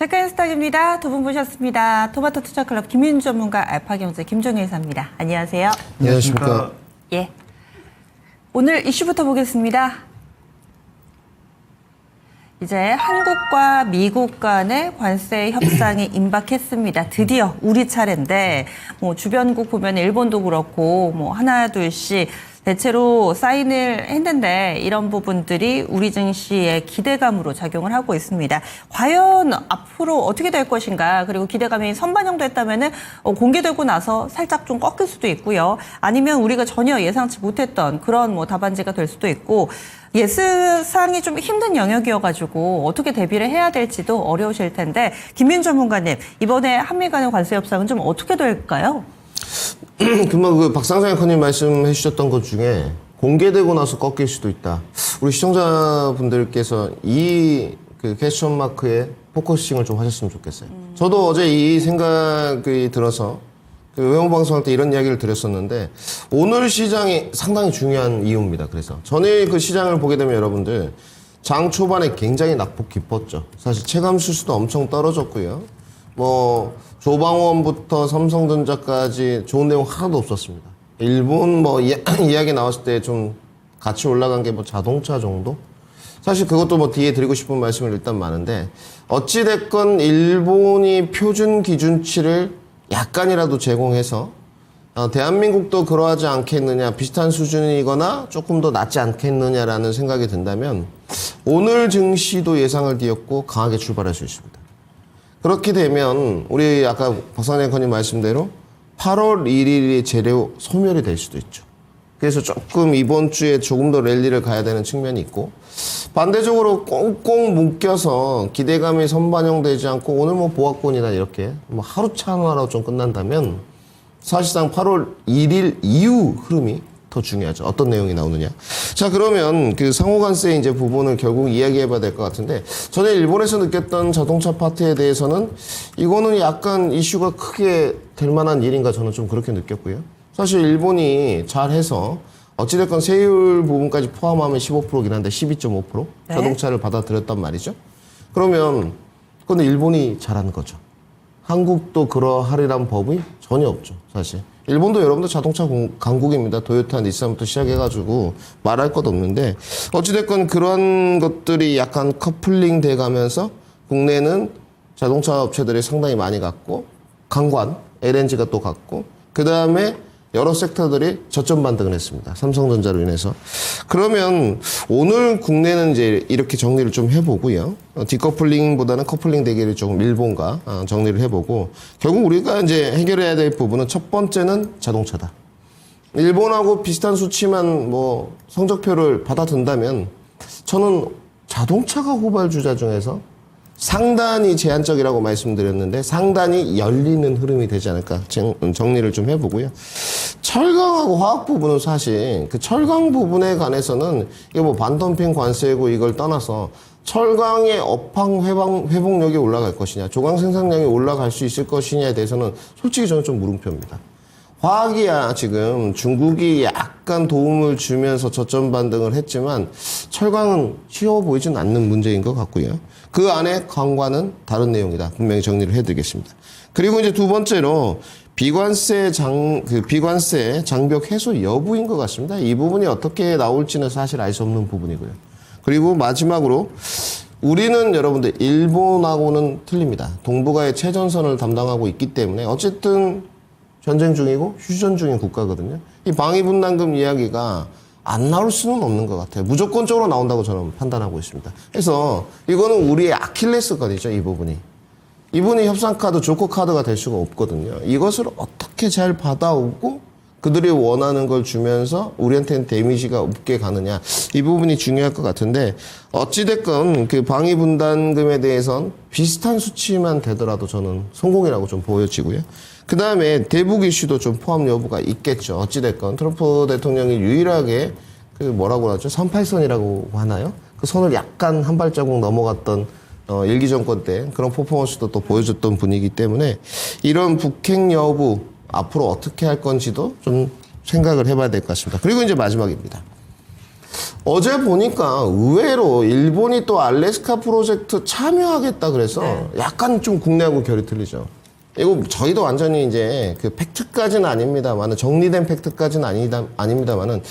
체크인스탁입니다. 두 분 모셨습니다. 토마토 투자클럽 김윤주 전문가, 알파경제 김종일 이사입니다. 안녕하세요. 안녕하십니까. 예. 오늘 이슈부터 보겠습니다. 이제 한국과 미국 간의 관세 협상이 임박했습니다. 드디어 우리 차례인데, 주변국 보면 일본도 그렇고, 하나, 둘씩 대체로 사인을 했는데 이런 부분들이 우리 증시의 기대감으로 작용을 하고 있습니다. 과연 앞으로 어떻게 될 것인가, 그리고 기대감이 선반영됐다면은 공개되고 나서 살짝 좀 꺾일 수도 있고요. 아니면 우리가 전혀 예상치 못했던 그런 답안지가 될 수도 있고, 예상이 좀 힘든 영역이어가지고 어떻게 대비를 해야 될지도 어려우실 텐데, 김윤 전문가님, 이번에 한미 간의 관세 협상은 좀 어떻게 될까요? 금방 그 박상장 앵커님 말씀해 주셨던 것 중에 공개되고 나서 꺾일 수도 있다. 우리 시청자분들께서 이 그 퀘스천 마크에 포커싱을 좀 하셨으면 좋겠어요. 저도 어제 이 생각이 들어서 그 외모방송할 때 이런 이야기를 드렸었는데, 오늘 시장이 상당히 중요한 이유입니다. 그래서 전일 그 시장을 보게 되면 여러분들, 장 초반에 굉장히 낙폭 깊었죠. 사실 체감 수수도 엄청 떨어졌고요. 조방원부터 삼성전자까지 좋은 내용 하나도 없었습니다. 일본 이야기 나왔을 때 좀 같이 올라간 게 자동차 정도? 사실 그것도 뒤에 드리고 싶은 말씀을 일단 많은데, 어찌됐건 일본이 표준 기준치를 약간이라도 제공해서 대한민국도 그러하지 않겠느냐, 비슷한 수준이거나 조금 더 낫지 않겠느냐라는 생각이 든다면 오늘 증시도 예상을 뒤엎고 강하게 출발할 수 있습니다. 그렇게 되면 우리 아까 박상장 앵커님 말씀대로 8월 1일이 재료 소멸이 될 수도 있죠. 그래서 조금 이번 주에 조금 더 랠리를 가야 되는 측면이 있고, 반대적으로 꽁꽁 묶여서 기대감이 선반영되지 않고 오늘 보합권이나 이렇게 하루 차나로 좀 끝난다면 사실상 8월 1일 이후 흐름이 더 중요하죠. 어떤 내용이 나오느냐. 자, 그러면 그 상호관세 이제 부분을 결국 이야기해 봐야 될 것 같은데, 저는 일본에서 느꼈던 자동차 파트에 대해서는 이거는 약간 이슈가 크게 될 만한 일인가, 저는 좀 그렇게 느꼈고요. 사실 일본이 잘해서 어찌됐건 세율 부분까지 포함하면 15%긴 한데 12.5% 네. 자동차를 받아들였단 말이죠. 그러면 그건 일본이 잘하는 거죠. 한국도 그러하리란 법이 전혀 없죠, 사실. 일본도 여러분들 자동차 강국입니다. 도요타, 닛산부터 시작해가지고 말할 것 없는데, 어찌됐건 그런 것들이 약간 커플링 돼가면서 국내는 자동차 업체들이 상당히 많이 갔고, 강관, LNG가 또 갔고, 그 다음에 여러 섹터들이 저점 반등을 했습니다. 삼성전자로 인해서. 그러면 오늘 국내는 이제 이렇게 정리를 좀 해보고요. 디커플링보다는 커플링 되기를 조금 일본과 정리를 해보고, 결국 우리가 이제 해결해야 될 부분은 첫 번째는 자동차다. 일본하고 비슷한 수치만 성적표를 받아든다면 저는 자동차가 후발주자 중에서 상단이 제한적이라고 말씀드렸는데 상단이 열리는 흐름이 되지 않을까 정리를 좀 해보고요. 철강하고 화학 부분은 사실 그 철강 부분에 관해서는 이게 반덤핑 관세고 이걸 떠나서 철강의 업황 회복력이 올라갈 것이냐, 조강 생산량이 올라갈 수 있을 것이냐에 대해서는 솔직히 저는 좀 물음표입니다. 화학이야 지금 중국이 약간 도움을 주면서 저점 반등을 했지만 철강은 쉬워 보이진 않는 문제인 것 같고요. 그 안에 강과는 다른 내용이다. 분명히 정리를 해드리겠습니다. 그리고 이제 두 번째로 비관세 장벽 해소 여부인 것 같습니다. 이 부분이 어떻게 나올지는 사실 알 수 없는 부분이고요. 그리고 마지막으로 우리는 여러분들 일본하고는 틀립니다. 동북아의 최전선을 담당하고 있기 때문에 어쨌든 전쟁 중이고 휴전 중인 국가거든요. 이 방위분담금 이야기가 안 나올 수는 없는 것 같아요. 무조건적으로 나온다고 저는 판단하고 있습니다. 그래서 이거는 우리의 아킬레스건이죠, 이 부분이. 이분이 협상카드, 조커카드가 될 수가 없거든요. 이것을 어떻게 잘 받아오고 그들이 원하는 걸 주면서 우리한테는 데미지가 없게 가느냐, 이 부분이 중요할 것 같은데, 어찌됐건 그 방위분담금에 대해선 비슷한 수치만 되더라도 저는 성공이라고 좀 보여지고요. 그 다음에 대북 이슈도 좀 포함 여부가 있겠죠. 어찌됐건 트럼프 대통령이 유일하게 그 뭐라고 하죠? 38선이라고 하나요? 그 선을 약간 한 발자국 넘어갔던 일기 정권 때 그런 퍼포먼스도 또 보여줬던 분이기 때문에 이런 북핵 여부 앞으로 어떻게 할 건지도 좀 생각을 해봐야 될 것 같습니다. 그리고 이제 마지막입니다. 어제 보니까 의외로 일본이 또 알래스카 프로젝트 참여하겠다 그래서 약간 좀 국내하고 결이 틀리죠. 이거 저희도 완전히 이제 그 팩트까지는 아닙니다만은 정리된 팩트까지는 아닙니다만은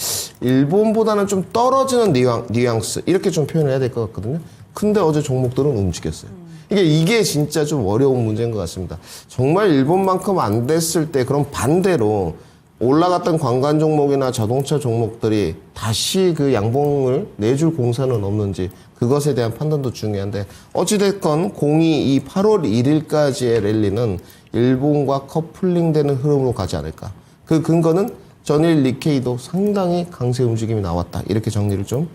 일본보다는 좀 떨어지는 뉘앙스 이렇게 좀 표현을 해야 될 것 같거든요. 근데 어제 종목들은 움직였어요. 이게 진짜 좀 어려운 문제인 것 같습니다. 정말 일본만큼 안 됐을 때 그럼 반대로 올라갔던 관광 종목이나 자동차 종목들이 다시 그 양봉을 내줄 공사는 없는지 그것에 대한 판단도 중요한데 어찌됐건 02이 8월 1일까지의 랠리는 일본과 커플링되는 흐름으로 가지 않을까. 그 근거는 전일 니케이도 상당히 강세 움직임이 나왔다. 이렇게 정리를 좀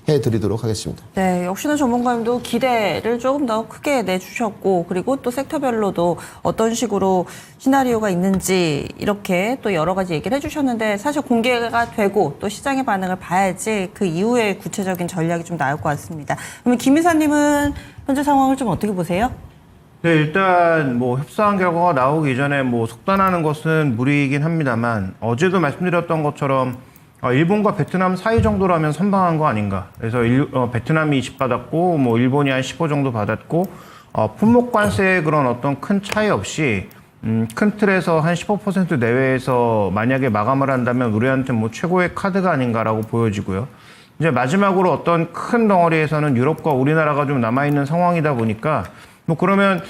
해드리도록 하겠습니다. 네, 역시나 전문가님도 기대를 조금 더 크게 내주셨고, 그리고 또 섹터별로도 어떤 식으로 시나리오가 있는지 이렇게 또 여러 가지 얘기를 해주셨는데, 사실 공개가 되고 또 시장의 반응을 봐야지 그 이후에 구체적인 전략이 좀 나올 것 같습니다. 그러면 김 이사님은 현재 상황을 좀 어떻게 보세요? 네, 일단 뭐 협상 결과가 나오기 전에 뭐 속단하는 것은 무리이긴 합니다만 어제도 말씀드렸던 것처럼 일본과 베트남 사이 정도라면 선방한 거 아닌가. 그래서 베트남이 20 받았고 뭐 일본이 한 15 정도 받았고 품목 관세의 그런 어떤 큰 차이 없이 큰 틀에서 한 15% 내외에서 만약에 마감을 한다면 우리한테 뭐 최고의 카드가 아닌가라고 보여지고요. 이제 마지막으로 어떤 큰 덩어리에서는 유럽과 우리나라가 좀 남아있는 상황이다 보니까 뭐 그러면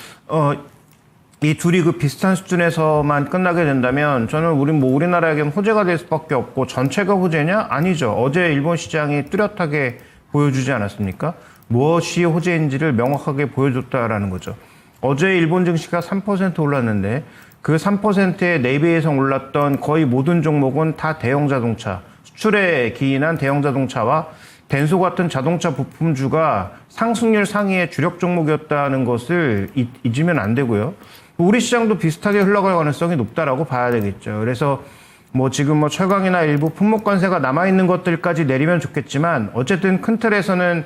이 둘이 그 비슷한 수준에서만 끝나게 된다면 저는 우리나라에겐 호재가 될 수밖에 없고 전체가 호재냐? 아니죠. 어제 일본 시장이 뚜렷하게 보여주지 않았습니까? 무엇이 호재인지를 명확하게 보여줬다라는 거죠. 어제 일본 증시가 3% 올랐는데 그 3%의 4배 이상 올랐던 거의 모든 종목은 다 대형 자동차, 수출에 기인한 대형 자동차와 덴소 같은 자동차 부품주가 상승률 상위의 주력 종목이었다는 것을 잊으면 안 되고요. 우리 시장도 비슷하게 흘러갈 가능성이 높다라고 봐야 되겠죠. 그래서 뭐 지금 뭐 철강이나 일부 품목 관세가 남아있는 것들까지 내리면 좋겠지만 어쨌든 큰 틀에서는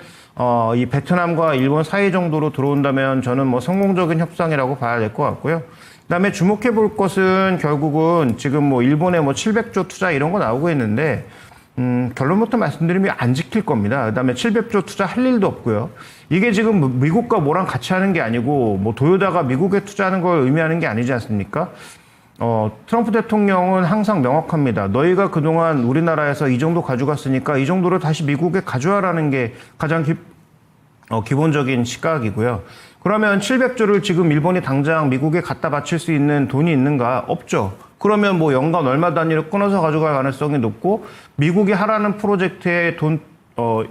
이 베트남과 일본 사이 정도로 들어온다면 저는 뭐 성공적인 협상이라고 봐야 될 것 같고요. 그다음에 주목해 볼 것은 결국은 지금 뭐 일본에 뭐 700조 투자 이런 거 나오고 있는데 결론부터 말씀드리면 안 지킬 겁니다. 그다음에 700조 투자할 일도 없고요. 이게 지금 미국과 뭐랑 같이 하는 게 아니고 뭐 도요다가 미국에 투자하는 걸 의미하는 게 아니지 않습니까? 트럼프 대통령은 항상 명확합니다. 너희가 그동안 우리나라에서 이 정도 가져갔으니까 이 정도를 다시 미국에 가져와라는 게 가장 기본적인 시각이고요. 그러면 700조를 지금 일본이 당장 미국에 갖다 바칠 수 있는 돈이 있는가? 없죠. 그러면 뭐 연간 얼마 단위로 끊어서 가져갈 가능성이 높고 미국이 하라는 프로젝트에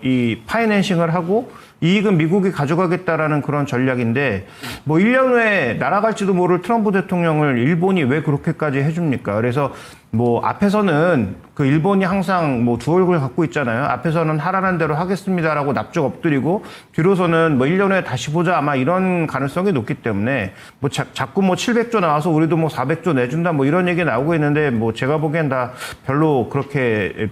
이 파이낸싱을 하고 이익은 미국이 가져가겠다라는 그런 전략인데 뭐 1년 후에 날아갈지도 모를 트럼프 대통령을 일본이 왜 그렇게까지 해줍니까? 그래서 뭐 앞에서는 그 일본이 항상 뭐 두 얼굴 갖고 있잖아요. 앞에서는 하라는 대로 하겠습니다라고 납작 엎드리고 뒤로서는 뭐 1년 후에 다시 보자 아마 이런 가능성이 높기 때문에 뭐 자꾸 뭐 700조 나와서 우리도 뭐 400조 내준다 뭐 이런 얘기 나오고 있는데 뭐 제가 보기엔 다 별로 그렇게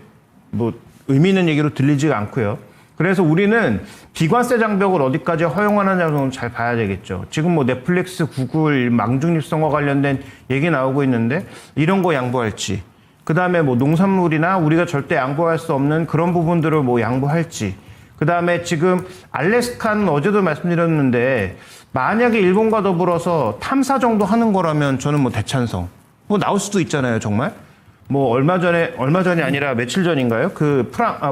뭐 의미 있는 얘기로 들리지가 않고요. 그래서 우리는 비관세 장벽을 어디까지 허용하느냐는 잘 봐야 되겠죠. 지금 뭐 넷플릭스, 구글, 망중립성과 관련된 얘기 나오고 있는데 이런 거 양보할지, 그 다음에 뭐 농산물이나 우리가 절대 양보할 수 없는 그런 부분들을 뭐 양보할지, 그 다음에 지금 알래스카는 어제도 말씀드렸는데 만약에 일본과 더불어서 탐사 정도 하는 거라면 저는 뭐 대찬성. 뭐 나올 수도 있잖아요, 정말. 뭐 얼마 전이 아니라 며칠 전인가요? 그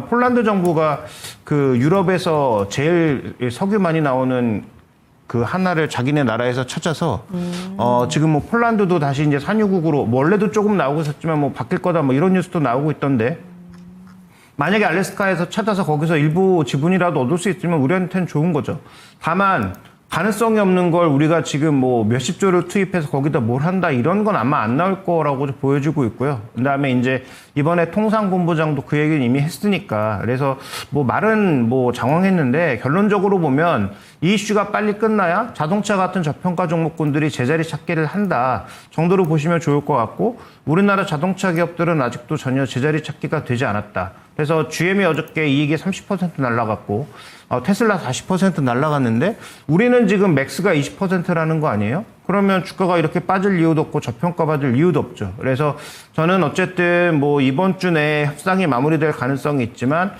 폴란드 정부가 그 유럽에서 제일 석유 많이 나오는 그 하나를 자기네 나라에서 찾아서 지금 뭐 폴란드도 다시 이제 산유국으로 뭐 원래도 조금 나오고 있었지만 뭐 바뀔 거다 뭐 이런 뉴스도 나오고 있던데 만약에 알래스카에서 찾아서 거기서 일부 지분이라도 얻을 수 있으면 우리한테는 좋은 거죠. 다만 가능성이 없는 걸 우리가 지금 뭐 몇십 조를 투입해서 거기다 뭘 한다 이런 건 아마 안 나올 거라고 보여지고 있고요. 그다음에 이제 이번에 통상본부장도 그 얘기는 이미 했으니까 그래서 뭐 말은 뭐 장황했는데 결론적으로 보면 이 이슈가 빨리 끝나야 자동차 같은 저평가 종목군들이 제자리 찾기를 한다 정도로 보시면 좋을 것 같고 우리나라 자동차 기업들은 아직도 전혀 제자리 찾기가 되지 않았다. 그래서 GM이 어저께 이익이 30% 날라갔고 테슬라 40% 날라갔는데 우리는 지금 맥스가 20%라는 거 아니에요? 그러면 주가가 이렇게 빠질 이유도 없고 저평가 받을 이유도 없죠. 그래서 저는 어쨌든 뭐 이번 주 내에 협상이 마무리될 가능성이 있지만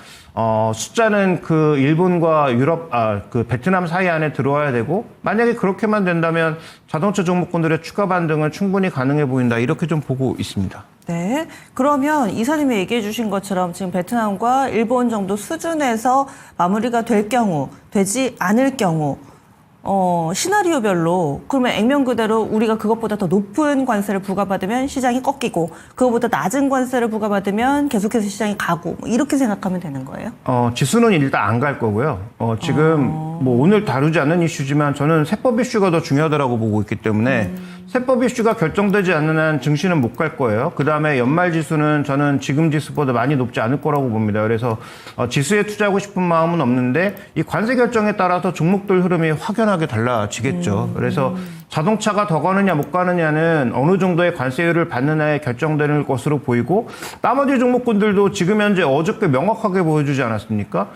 숫자는 그 일본과 유럽, 그 베트남 사이 안에 들어와야 되고, 만약에 그렇게만 된다면 자동차 종목군들의 추가 반등은 충분히 가능해 보인다. 이렇게 좀 보고 있습니다. 네. 그러면 이사님이 얘기해 주신 것처럼 지금 베트남과 일본 정도 수준에서 마무리가 될 경우, 되지 않을 경우, 시나리오별로 그러면 액면 그대로 우리가 그것보다 더 높은 관세를 부과받으면 시장이 꺾이고 그것보다 낮은 관세를 부과받으면 계속해서 시장이 가고 뭐 이렇게 생각하면 되는 거예요? 지수는 일단 안 갈 거고요. 지금 뭐 오늘 다루지 않는 이슈지만 저는 세법 이슈가 더 중요하다고 보고 있기 때문에 세법 이슈가 결정되지 않는 한 증시는 못 갈 거예요. 그 다음에 연말 지수는 저는 지금 지수보다 많이 높지 않을 거라고 봅니다. 그래서 지수에 투자하고 싶은 마음은 없는데 이 관세 결정에 따라서 종목들 흐름이 확연하게 달라지겠죠. 그래서 자동차가 더 가느냐 못 가느냐는 어느 정도의 관세율을 받느냐에 결정되는 것으로 보이고 나머지 종목군들도 지금 현재 어저께 명확하게 보여주지 않았습니까?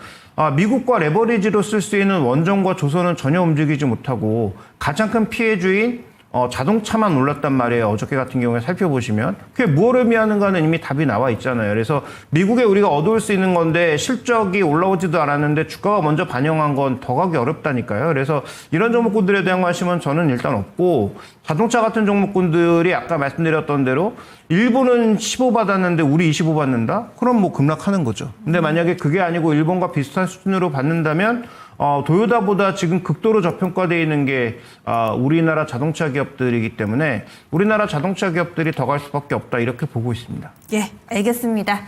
미국과 레버리지로 쓸 수 있는 원전과 조선은 전혀 움직이지 못하고 가장 큰 피해주인 자동차만 올랐단 말이에요. 어저께 같은 경우에 살펴보시면. 그게 무엇을 의미하는가는 이미 답이 나와 있잖아요. 그래서 미국에 우리가 얻어올 수 있는 건데 실적이 올라오지도 않았는데 주가가 먼저 반영한 건 더 가기 어렵다니까요. 그래서 이런 종목군들에 대한 관심은 저는 일단 없고 자동차 같은 종목군들이 아까 말씀드렸던 대로 일본은 15 받았는데 우리 25 받는다? 그럼 뭐 급락하는 거죠. 근데 만약에 그게 아니고 일본과 비슷한 수준으로 받는다면 도요타보다 지금 극도로 저평가되어 있는 게 우리나라 자동차 기업들이기 때문에 우리나라 자동차 기업들이 더 갈 수밖에 없다 이렇게 보고 있습니다. 예, 알겠습니다.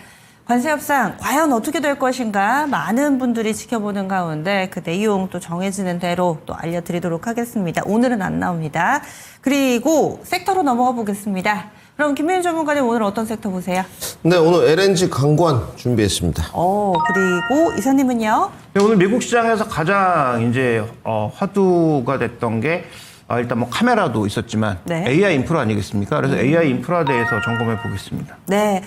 관세 협상 과연 어떻게 될 것인가 많은 분들이 지켜보는 가운데 그 내용 또 정해지는 대로 또 알려드리도록 하겠습니다. 오늘은 안 나옵니다. 그리고 섹터로 넘어가 보겠습니다. 그럼 김민희 전문가님 오늘 어떤 섹터 보세요? 네, 오늘 LNG 관광 준비했습니다. 그리고 이사님은요? 네, 오늘 미국 시장에서 가장 이제 화두가 됐던 게 일단 뭐 카메라도 있었지만 네. AI 인프라 아니겠습니까? 그래서 AI 인프라에 대해서 점검해 보겠습니다. 네.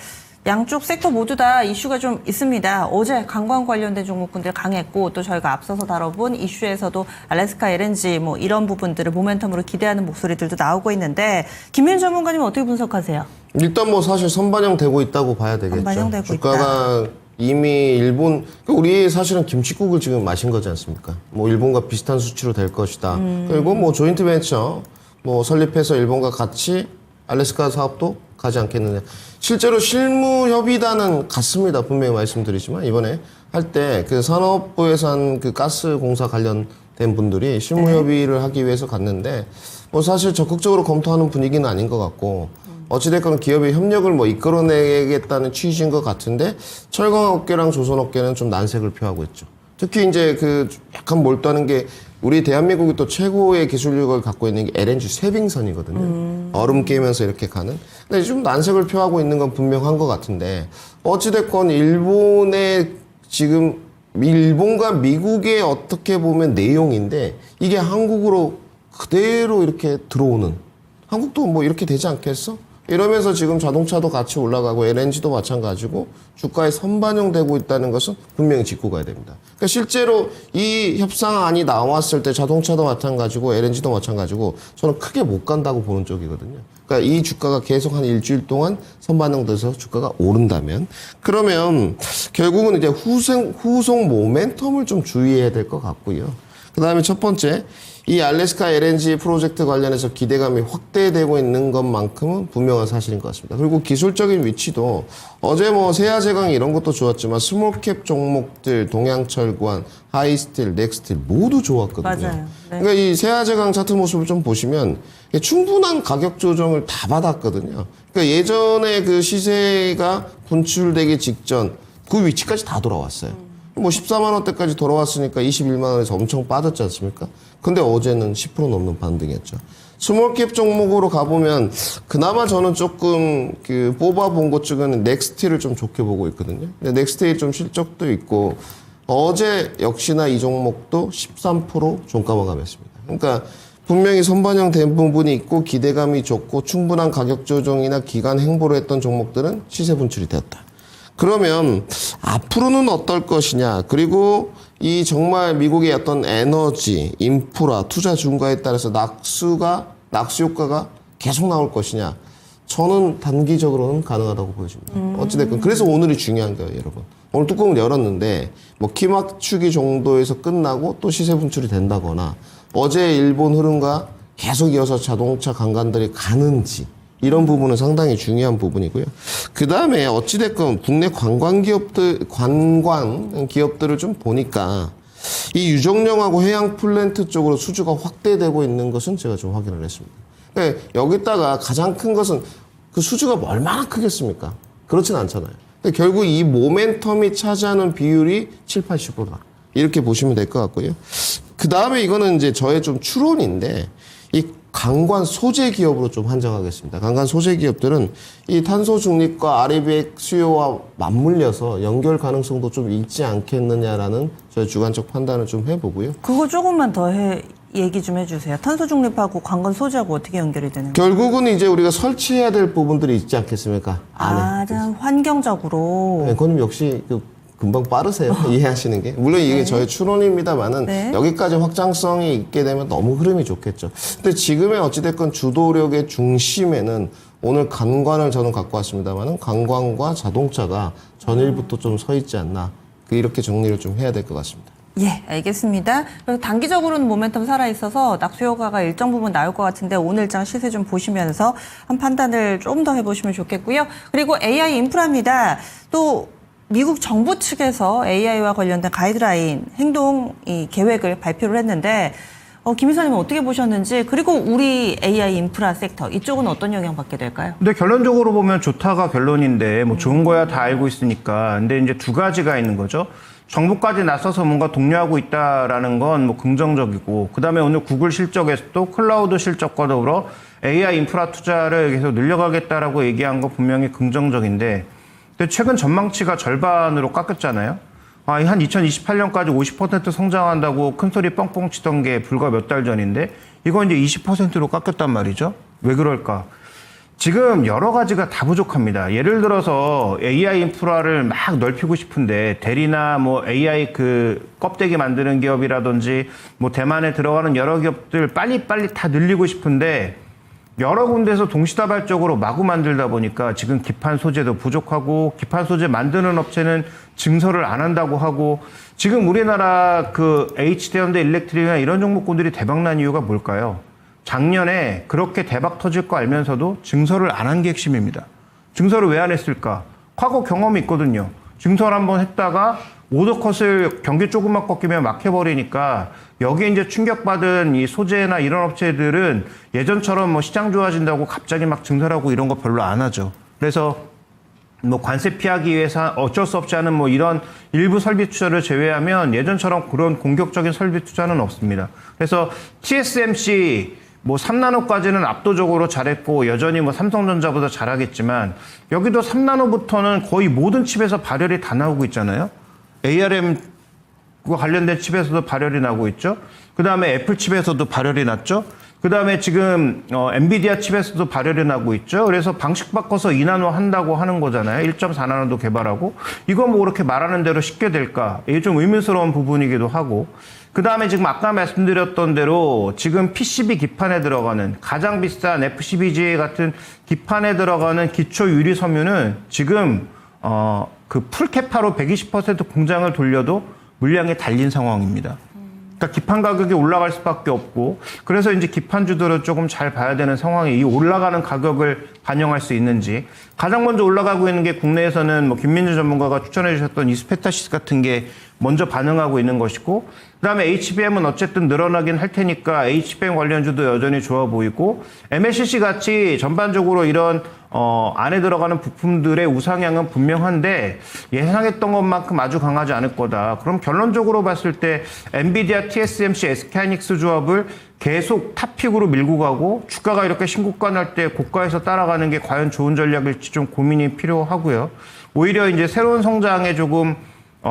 양쪽 섹터 모두 다 이슈가 좀 있습니다. 어제 관광 관련된 종목군들 강했고 또 저희가 앞서서 다뤄본 이슈에서도 알래스카 LNG 뭐 이런 부분들을 모멘텀으로 기대하는 목소리들도 나오고 있는데 김민희 전문가님은 어떻게 분석하세요? 일단 뭐 사실 선반영되고 있다고 봐야 되겠죠. 선반영되고 주가가 이미 일본, 우리 사실은 김칫국을 지금 마신 거지 않습니까? 뭐 일본과 비슷한 수치로 될 것이다. 그리고 뭐 조인트 벤처 뭐 설립해서 일본과 같이 알래스카 사업도 가지 않겠느냐. 실제로 실무협의단은 갔습니다. 분명히 말씀드리지만 이번에 할 때 그 산업부에서 한 그 가스 공사 관련된 분들이 실무협의를 하기 위해서 갔는데 뭐 사실 적극적으로 검토하는 분위기는 아닌 것 같고 어찌됐건 기업의 협력을 뭐 이끌어내겠다는 취지인 것 같은데 철강업계랑 조선업계는 좀 난색을 표하고 있죠. 특히 이제 그 약간 몰두하는 게 우리 대한민국이 또 최고의 기술력을 갖고 있는 게 LNG 쇄빙선이거든요. 얼음 깨면서 이렇게 가는. 근데 좀 난색을 표하고 있는 건 분명한 것 같은데 어찌됐건 일본의 지금 일본과 미국의 어떻게 보면 내용인데 이게 한국으로 그대로 이렇게 들어오는 한국도 뭐 이렇게 되지 않겠어? 이러면서 지금 자동차도 같이 올라가고 LNG도 마찬가지고 주가에 선반영되고 있다는 것은 분명히 짚고 가야 됩니다. 그러니까 실제로 이 협상안이 나왔을 때 자동차도 마찬가지고 LNG도 마찬가지고 저는 크게 못 간다고 보는 쪽이거든요. 그러니까 이 주가가 계속 한 일주일 동안 선반영돼서 주가가 오른다면 그러면 결국은 이제 후송 모멘텀을 좀 주의해야 될 것 같고요. 그 다음에 첫 번째, 이 알래스카 LNG 프로젝트 관련해서 기대감이 확대되고 있는 것만큼은 분명한 사실인 것 같습니다. 그리고 기술적인 위치도 어제 뭐 세아제강 이런 것도 좋았지만 스몰캡 종목들, 동양철관, 하이스틸, 넥스틸 모두 좋았거든요. 맞아요. 네. 그러니까 이 세아제강 차트 모습을 좀 보시면 충분한 가격 조정을 다 받았거든요. 그러니까 예전에 그 시세가 분출되기 직전 그 위치까지 다 돌아왔어요. 뭐 14만 원대까지 돌아왔으니까 21만 원에서 엄청 빠졌지 않습니까? 근데 어제는 10% 넘는 반등이었죠. 스몰캡 종목으로 가보면 그나마 저는 조금 그 뽑아본 것 중에는 넥스틸을 좀 좋게 보고 있거든요. 근데 넥스틸 좀 실적도 있고 어제 역시나 이 종목도 13% 종가 마감했습니다. 그러니까 분명히 선반영된 부분이 있고 기대감이 좋고 충분한 가격 조정이나 기간 행보를 했던 종목들은 시세 분출이 되었다. 그러면 앞으로는 어떨 것이냐. 그리고 이 정말 미국의 어떤 에너지, 인프라, 투자 증가에 따라서 낙수 효과가 계속 나올 것이냐. 저는 단기적으로는 가능하다고 보여집니다. 어찌됐건. 그래서 오늘이 중요한 거예요, 여러분. 오늘 뚜껑을 열었는데 뭐 키 맞추기 정도에서 끝나고 또 시세 분출이 된다거나 어제 일본 흐름과 계속 이어서 자동차 강간들이 가는지 이런 부분은 상당히 중요한 부분이고요. 그 다음에 어찌됐건 국내 관광 기업들을 좀 보니까 이 유정령하고 해양 플랜트 쪽으로 수주가 확대되고 있는 것은 제가 좀 확인을 했습니다. 그러니까 여기다가 가장 큰 것은 그 수주가 얼마나 크겠습니까? 그렇진 않잖아요. 근데 결국 이 모멘텀이 차지하는 비율이 7, 80%다. 이렇게 보시면 될 것 같고요. 그 다음에 이거는 이제 저의 좀 추론인데 이 강관 소재 기업으로 좀 한정하겠습니다. 강관 소재 기업들은 이 탄소 중립과 아래비액 수요와 맞물려서 연결 가능성도 좀 있지 않겠느냐라는 저희 주관적 판단을 좀 해보고요. 그거 조금만 더 얘기 좀 해주세요. 탄소 중립하고 관건 소재하고 어떻게 연결이 되는 거예요? 결국은 이제 우리가 설치해야 될 부분들이 있지 않겠습니까? 안에. 참 환경적으로. 네, 그건 역시 금방 빠르세요. 이해하시는 게. 물론 이게 저의 추론입니다만은 네. 여기까지 확장성이 있게 되면 너무 흐름이 좋겠죠. 근데 지금의 어찌됐건 주도력의 중심에는 오늘 관광을 저는 갖고 왔습니다만은 관광과 자동차가 전일부터 좀 서 있지 않나. 이렇게 정리를 좀 해야 될 것 같습니다. 예, 알겠습니다. 그래서 단기적으로는 모멘텀 살아있어서 낙수효과가 일정 부분 나올 것 같은데 오늘장 시세 좀 보시면서 한 판단을 좀 더 해보시면 좋겠고요. 그리고 AI 인프라입니다. 또 미국 정부 측에서 AI와 관련된 가이드라인 행동 계획을 발표를 했는데 김 이사님은 어떻게 보셨는지 그리고 우리 AI 인프라 섹터 이쪽은 어떤 영향 받게 될까요? 근데 결론적으로 보면 좋다가 결론인데 뭐 좋은 거야 다 알고 있으니까. 근데 이제 두 가지가 있는 거죠. 정부까지 나서서 뭔가 독려하고 있다라는 건 뭐 긍정적이고, 그다음에 오늘 구글 실적에서도 클라우드 실적과 더불어 AI 인프라 투자를 계속 늘려가겠다라고 얘기한 거 분명히 긍정적인데, 근데 최근 전망치가 절반으로 깎였잖아요. 한 2028년까지 50% 성장한다고 큰 소리 뻥뻥 치던 게 불과 몇 달 전인데 이거 이제 20%로 깎였단 말이죠. 왜 그럴까? 지금 여러 가지가 다 부족합니다. 예를 들어서 AI 인프라를 막 넓히고 싶은데 대리나 뭐 AI 껍데기 만드는 기업이라든지 뭐 대만에 들어가는 여러 기업들 빨리빨리 다 늘리고 싶은데 여러 군데서 동시다발적으로 마구 만들다 보니까 지금 기판 소재도 부족하고 기판 소재 만드는 업체는 증설을 안 한다고 하고, 지금 우리나라 H대현대 일렉트릭이나 이런 종목군들이 대박난 이유가 뭘까요? 작년에 그렇게 대박 터질 거 알면서도 증설을 안 한 게 핵심입니다. 증설을 왜 안 했을까? 과거 경험이 있거든요. 증설 한번 했다가 오더컷을 경기 조금만 꺾이면 막 해버리니까 여기에 이제 충격받은 이 소재나 이런 업체들은 예전처럼 뭐 시장 좋아진다고 갑자기 막 증설하고 이런 거 별로 안 하죠. 그래서 뭐 관세 피하기 위해서 어쩔 수 없지 않은 뭐 이런 일부 설비 투자를 제외하면 예전처럼 그런 공격적인 설비 투자는 없습니다. 그래서 TSMC 뭐 3나노까지는 압도적으로 잘했고 여전히 뭐 삼성전자보다 잘하겠지만 여기도 3나노부터는 거의 모든 칩에서 발열이 다 나오고 있잖아요. ARM과 관련된 칩에서도 발열이 나고 있죠. 그 다음에 애플 칩에서도 발열이 났죠. 그 다음에 지금 엔비디아 칩에서도 발열이 나고 있죠. 그래서 방식 바꿔서 2나노 한다고 하는 거잖아요. 1.4나노도 개발하고. 이거 뭐 그렇게 말하는 대로 쉽게 될까? 이게 좀 의문스러운 부분이기도 하고. 그 다음에 지금 아까 말씀드렸던 대로 지금 PCB 기판에 들어가는 가장 비싼 FCBGA 같은 기판에 들어가는 기초 유리 섬유는 지금 풀캐파로 120% 공장을 돌려도 물량이 달린 상황입니다. 그러니까 기판 가격이 올라갈 수밖에 없고, 그래서 이제 기판주들은 조금 잘 봐야 되는 상황이 이 올라가는 가격을 반영할 수 있는지. 가장 먼저 올라가고 있는 게 국내에서는 뭐 김민주 전문가가 추천해 주셨던 이스페타시스 같은 게 먼저 반응하고 있는 것이고, 그다음에 HBM은 어쨌든 늘어나긴 할 테니까 HBM 관련주도 여전히 좋아 보이고, MLCC 같이 전반적으로 이런 안에 들어가는 부품들의 우상향은 분명한데 예상했던 것만큼 아주 강하지 않을 거다. 그럼 결론적으로 봤을 때 엔비디아, TSMC, SK하이닉스 조합을 계속 탑픽으로 밀고 가고 주가가 이렇게 신고가 날 때 고가에서 따라가는 게 과연 좋은 전략일지 좀 고민이 필요하고요. 오히려 이제 새로운 성장에 조금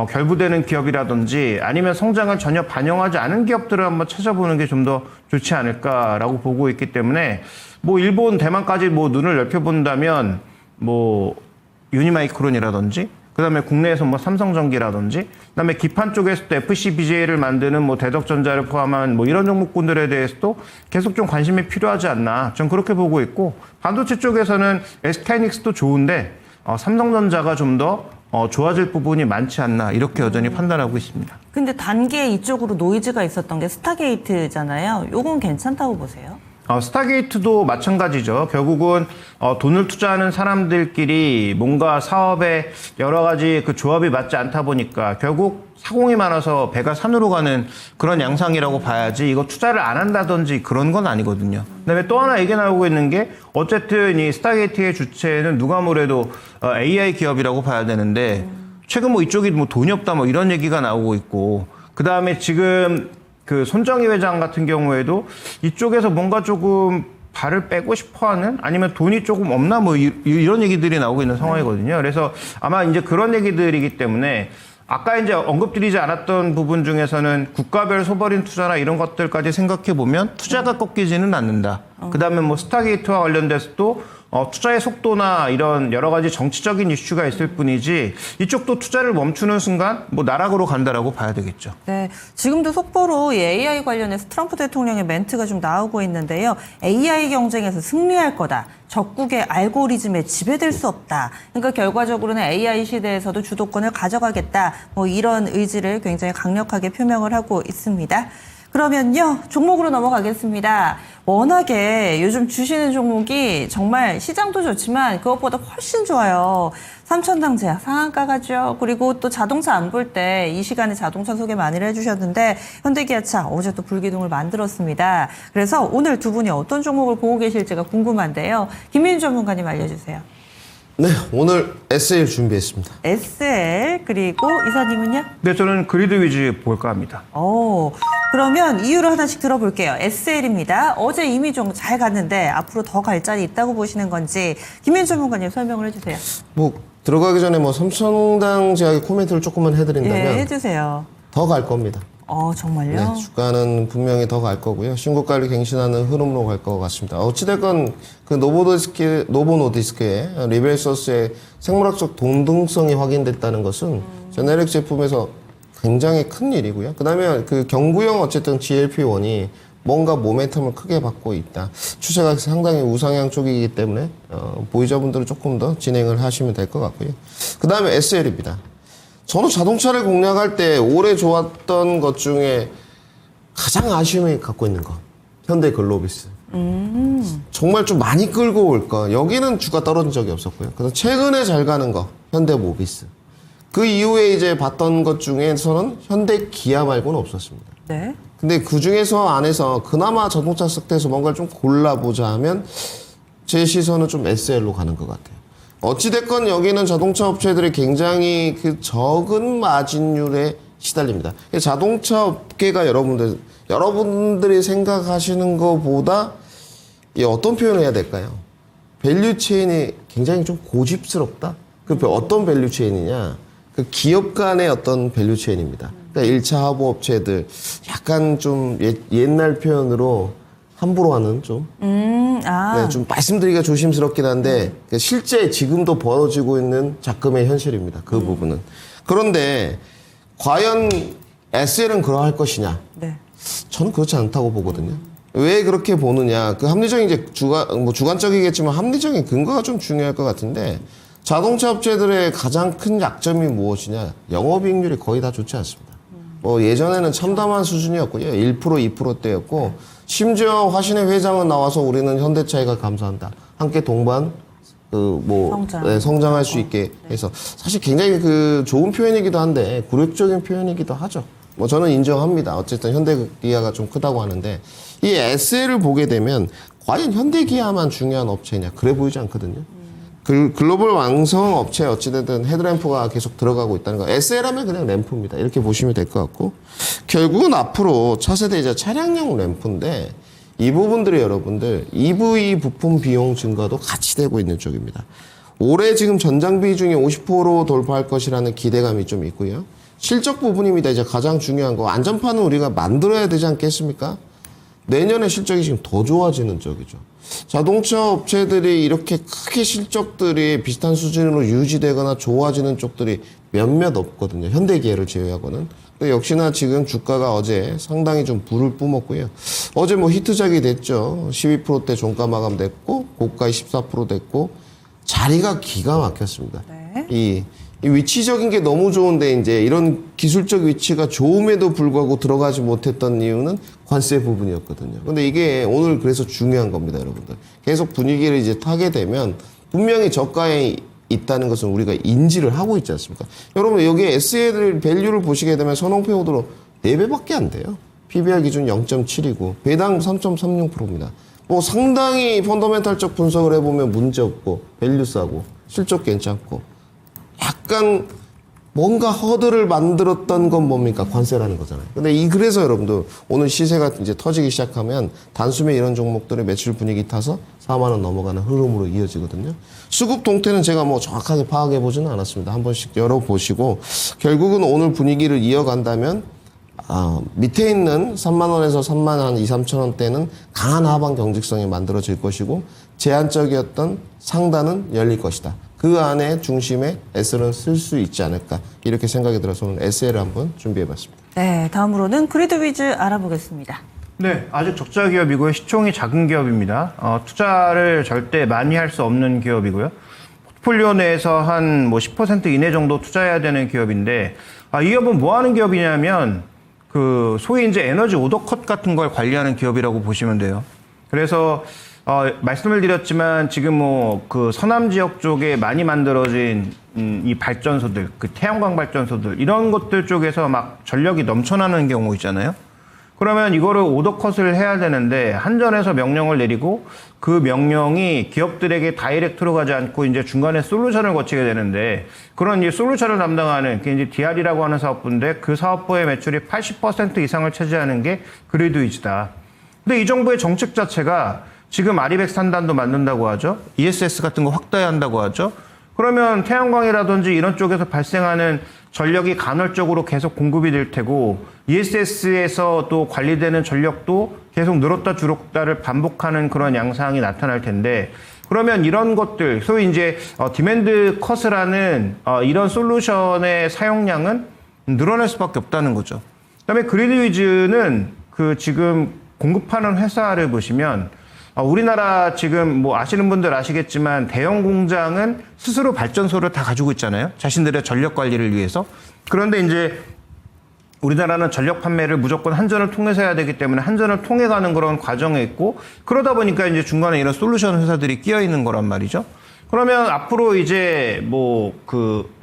결부되는 기업이라든지 아니면 성장을 전혀 반영하지 않은 기업들을 한번 찾아보는 게 좀 더 좋지 않을까라고 보고 있기 때문에 뭐 일본, 대만까지 뭐 눈을 넓혀본다면 뭐 유니마이크론이라든지 그다음에 국내에서 뭐 삼성전기라든지 그다음에 기판 쪽에서도 FCBGA를 만드는 뭐 대덕전자를 포함한 뭐 이런 종목군들에 대해서도 계속 좀 관심이 필요하지 않나, 전 그렇게 보고 있고, 반도체 쪽에서는 SK하이닉스도 좋은데 삼성전자가 좀 더 좋아질 부분이 많지 않나 이렇게 여전히 판단하고 있습니다. 근데 단기에 이쪽으로 노이즈가 있었던 게 스타게이트잖아요. 요건 괜찮다고 보세요? 스타게이트도 마찬가지죠. 결국은 돈을 투자하는 사람들끼리 뭔가 사업에 여러 가지 그 조합이 맞지 않다 보니까 결국 사공이 많아서 배가 산으로 가는 그런 양상이라고 봐야지 이거 투자를 안 한다든지 그런 건 아니거든요. 그다음에 또 하나 얘기 나오고 있는 게 어쨌든 이 스타게이트의 주체는 누가 뭐래도 AI 기업이라고 봐야 되는데 최근 뭐 이쪽이 뭐 돈이 없다 뭐 이런 얘기가 나오고 있고 그다음에 지금 그 손정희 회장 같은 경우에도 이쪽에서 뭔가 조금 발을 빼고 싶어하는 아니면 돈이 조금 없나 뭐 이런 얘기들이 나오고 있는 상황이거든요. 그래서 아마 이제 그런 얘기들이기 때문에 아까 이제 언급드리지 않았던 부분 중에서는 국가별 소버린 투자나 이런 것들까지 생각해 보면 투자가 꺾이지는 않는다. 그다음에 뭐 스타게이트와 관련돼서도 투자의 속도나 이런 여러 가지 정치적인 이슈가 있을 뿐이지 이쪽도 투자를 멈추는 순간 뭐 나락으로 간다라고 봐야 되겠죠. 네, 지금도 속보로 이 AI 관련해서 트럼프 대통령의 멘트가 좀 나오고 있는데요. AI 경쟁에서 승리할 거다. 적국의 알고리즘에 지배될 수 없다. 그러니까 결과적으로는 AI 시대에서도 주도권을 가져가겠다. 뭐 이런 의지를 굉장히 강력하게 표명을 하고 있습니다. 그러면요, 종목으로 넘어가겠습니다. 워낙에 요즘 주시는 종목이 정말 시장도 좋지만 그것보다 훨씬 좋아요. 삼천당 제약 상한가 가죠. 그리고 또 자동차 안 볼 때 이 시간에 자동차 소개 많이 해주셨는데 현대기아차 어제 또 불기둥을 만들었습니다. 그래서 오늘 두 분이 어떤 종목을 보고 계실지가 궁금한데요. 김민주 전문가님 알려주세요. 네, 오늘 SL 준비했습니다. SL 그리고 이사님은요? 네, 저는 그리드 위즈 볼까 합니다. 그러면 이유를 하나씩 들어볼게요. SL입니다. 어제 이미 좀 잘 갔는데 앞으로 더 갈 자리 있다고 보시는 건지 김민주 전문가님 설명을 해주세요. 뭐 들어가기 전에 뭐 삼성당 제약의 코멘트를 조금만 해드린다면 예, 해주세요. 더 갈 겁니다. 정말요? 네, 주가는 분명히 더 갈 거고요. 신고가를 갱신하는 흐름으로 갈 것 같습니다. 어찌됐건 그 노보노디스크의 리벨서스의 생물학적 동등성이 확인됐다는 것은 제네릭 제품에서 굉장히 큰 일이고요. 그다음에 그 경구형 어쨌든 GLP-1이 뭔가 모멘텀을 크게 받고 있다. 추세가 상당히 우상향 쪽이기 때문에 보유자분들은 조금 더 진행을 하시면 될 것 같고요. 그다음에 SL입니다. 저는 자동차를 공략할 때 올해 좋았던 것 중에 가장 아쉬움을 갖고 있는 거 현대글로비스. 정말 좀 많이 끌고 올 거. 여기는 주가 떨어진 적이 없었고요. 그래서 최근에 잘 가는 거 현대모비스. 그 이후에 이제 봤던 것 중에서는 현대기아 말고는 없었습니다. 네. 근데 그 중에서 안에서 그나마 자동차 섹터에서 뭔가를 좀 골라보자 하면 제 시선은 좀 SL로 가는 것 같아요. 어찌됐건 여기는 자동차 업체들이 굉장히 그 적은 마진율에 시달립니다. 자동차 업계가 여러분들이 생각하시는 것보다 어떤 표현을 해야 될까요? 밸류체인이 굉장히 좀 고집스럽다? 그 어떤 밸류체인이냐? 그 기업 간의 어떤 밸류체인입니다. 그러니까 1차 하부 업체들 약간 좀 옛날 표현으로 함부로 하는 좀. 네, 좀 말씀드리기가 조심스럽긴 한데 실제 지금도 벌어지고 있는 작금의 현실입니다. 그 부분은. 그런데 과연 SL은 그러할 것이냐? 네. 저는 그렇지 않다고 보거든요. 왜 그렇게 보느냐? 그 합리적인 이제 주관적이겠지만 합리적인 근거가 좀 중요할 것 같은데 자동차 업체들의 가장 큰 약점이 무엇이냐? 영업이익률이 거의 다 좋지 않습니다. 뭐 예전에는 참담한 수준이었고요. 1%, 2%대였고 심지어 화신의 회장은 나와서 우리는 현대차이가 감사한다. 함께 동반 성장할 수 있게 해서 사실 굉장히 그 좋은 표현이기도 한데 굴욕적인 표현이기도 하죠. 뭐 저는 인정합니다. 어쨌든 현대기아가 좀 크다고 하는데 이 SL을 보게 되면 과연 현대기아만 중요한 업체냐? 그래 보이지 않거든요. 글로벌 왕성 업체 어찌됐든 헤드램프가 계속 들어가고 있다는 거. SL 하면 그냥 램프입니다. 이렇게 보시면 될 것 같고 결국은 앞으로 차세대 차량용 램프인데 이 부분들이 여러분들 EV 부품 비용 증가도 같이 되고 있는 쪽입니다. 올해 지금 전장 비중이 50% 돌파할 것이라는 기대감이 좀 있고요. 실적 부분입니다. 이제 가장 중요한 거 안전판은 우리가 만들어야 되지 않겠습니까? 내년에 실적이 지금 더 좋아지는 쪽이죠. 자동차 업체들이 이렇게 크게 실적들이 비슷한 수준으로 유지되거나 좋아지는 쪽들이 몇몇 없거든요. 현대기아를 제외하고는. 근데 역시나 지금 주가가 어제 상당히 좀 불을 뿜었고요. 어제 뭐 히트작이 됐죠. 12%대 종가 마감됐고 고가에 14% 됐고 자리가 기가 막혔습니다. 네. 이 이 위치적인 게 너무 좋은데 이제 이런 기술적 위치가 좋음에도 불구하고 들어가지 못했던 이유는 관세 부분이었거든요. 근데 이게 오늘 그래서 중요한 겁니다, 여러분들. 계속 분위기를 이제 타게 되면 분명히 저가에 있다는 것은 우리가 인지를 하고 있지 않습니까? 여러분 여기 SL 밸류를 보시게 되면 선홍표 호드로 4배밖에 안 돼요. PBR 기준 0.7이고 배당 3.36%입니다. 뭐 상당히 펀더멘탈적 분석을 해보면 문제 없고 밸류 싸고 실적 괜찮고 약간 뭔가 허들을 만들었던 건 뭡니까? 관세라는 거잖아요. 근데 그래서 여러분들 오늘 시세가 이제 터지기 시작하면 단숨에 이런 종목들의 매출 분위기 타서 4만 원 넘어가는 흐름으로 이어지거든요. 수급 동태는 제가 뭐 정확하게 파악해 보지는 않았습니다. 한 번씩 열어보시고 결국은 오늘 분위기를 이어간다면 밑에 있는 3만 원에서 3만 한 2, 3천 원대는 강한 하방 경직성이 만들어질 것이고 제한적이었던 상단은 열릴 것이다. 그 안에 중심에 SL은 쓸 수 있지 않을까 이렇게 생각이 들어서 오늘 SL을 한번 준비해봤습니다. 네, 다음으로는 그리드위즈 알아보겠습니다. 네, 아직 적자 기업이고요. 시총이 작은 기업입니다. 투자를 절대 많이 할 수 없는 기업이고요. 포트폴리오 내에서 한 뭐 10% 이내 정도 투자해야 되는 기업인데, 이 기업은 뭐 하는 기업이냐면, 소위 이제 에너지 오더컷 같은 걸 관리하는 기업이라고 보시면 돼요. 그래서, 말씀을 드렸지만 지금 뭐 서남 지역 쪽에 많이 만들어진 이 발전소들, 태양광 발전소들, 이런 것들 쪽에서 막 전력이 넘쳐나는 경우 있잖아요. 그러면 이거를 오더컷을 해야 되는데 한전에서 명령을 내리고 그 명령이 기업들에게 다이렉트로 가지 않고 이제 중간에 솔루션을 거치게 되는데 그런 이 솔루션을 담당하는 게 이제 DR이라고 하는 사업부인데 그 사업부의 매출이 80% 이상을 차지하는 게 그리드위즈다. 근데 이 정부의 정책 자체가 지금 아리백 산단도 만든다고 하죠. ESS 같은 거 확대한다고 하죠. 그러면 태양광이라든지 이런 쪽에서 발생하는 전력이 간헐적으로 계속 공급이 될 테고 ESS에서 또 관리되는 전력도 계속 늘었다 줄었다를 반복하는 그런 양상이 나타날 텐데 그러면 이런 것들 소위 이제 디맨드 컷을 하는 이런 솔루션의 사용량은 늘어날 수밖에 없다는 거죠. 그다음에 그리드위즈는 지금 공급하는 회사를 보시면 우리나라 지금 뭐 아시는 분들 아시겠지만 대형 공장은 스스로 발전소를 다 가지고 있잖아요. 자신들의 전력 관리를 위해서. 그런데 이제 우리나라는 전력 판매를 무조건 한전을 통해서 해야 되기 때문에 한전을 통해 가는 그런 과정에 있고 그러다 보니까 이제 중간에 이런 솔루션 회사들이 끼어 있는 거란 말이죠. 그러면 앞으로 이제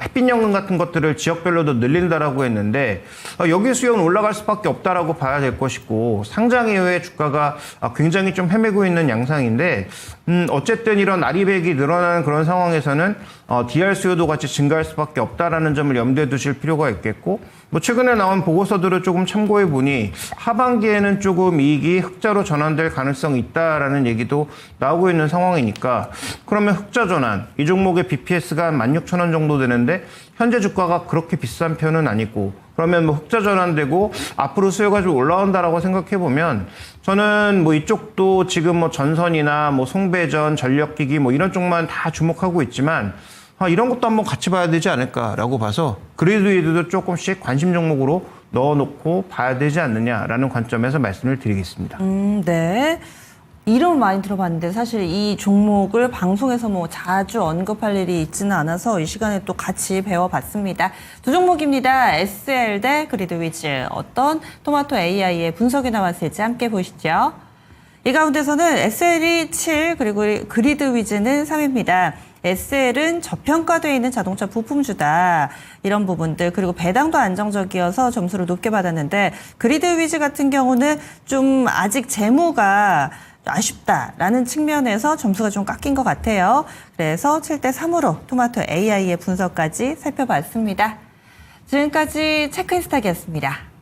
햇빛 연금 같은 것들을 지역별로도 늘린다라고 했는데 여기 수요는 올라갈 수밖에 없다라고 봐야 될 것이고 상장 이후에 주가가 굉장히 좀 헤매고 있는 양상인데 어쨌든 이런 아리백이 늘어나는 그런 상황에서는 DR 수요도 같이 증가할 수밖에 없다라는 점을 염두에 두실 필요가 있겠고 뭐 최근에 나온 보고서들을 조금 참고해 보니 하반기에는 조금 이익이 흑자로 전환될 가능성이 있다라는 얘기도 나오고 있는 상황이니까 그러면 흑자 전환 이 종목의 BPS가 16,000원 정도 되는데 현재 주가가 그렇게 비싼 편은 아니고 그러면 뭐 흑자 전환되고 앞으로 수요가 좀 올라온다라고 생각해 보면 저는 뭐 이쪽도 지금 뭐 전선이나 뭐 송배전, 전력기기 뭐 이런 쪽만 다 주목하고 있지만 이런 것도 한번 같이 봐야 되지 않을까라고 봐서 그리드위즈도 조금씩 관심 종목으로 넣어놓고 봐야 되지 않느냐라는 관점에서 말씀을 드리겠습니다. 네. 이름은 많이 들어봤는데 사실 이 종목을 방송에서 뭐 자주 언급할 일이 있지는 않아서 이 시간에 또 같이 배워봤습니다. 두 종목입니다. SL 대 그리드위즈. 어떤 토마토 AI의 분석이 나왔을지 함께 보시죠. 이 가운데서는 SL이 7 그리고 그리드위즈는 3입니다. SL은 저평가되어 있는 자동차 부품주다. 이런 부분들 그리고 배당도 안정적이어서 점수를 높게 받았는데 그리드위즈 같은 경우는 좀 아직 재무가 아쉽다라는 측면에서 점수가 좀 깎인 것 같아요. 그래서 7대 3으로 토마토 AI의 분석까지 살펴봤습니다. 지금까지 체크인스탁이었습니다.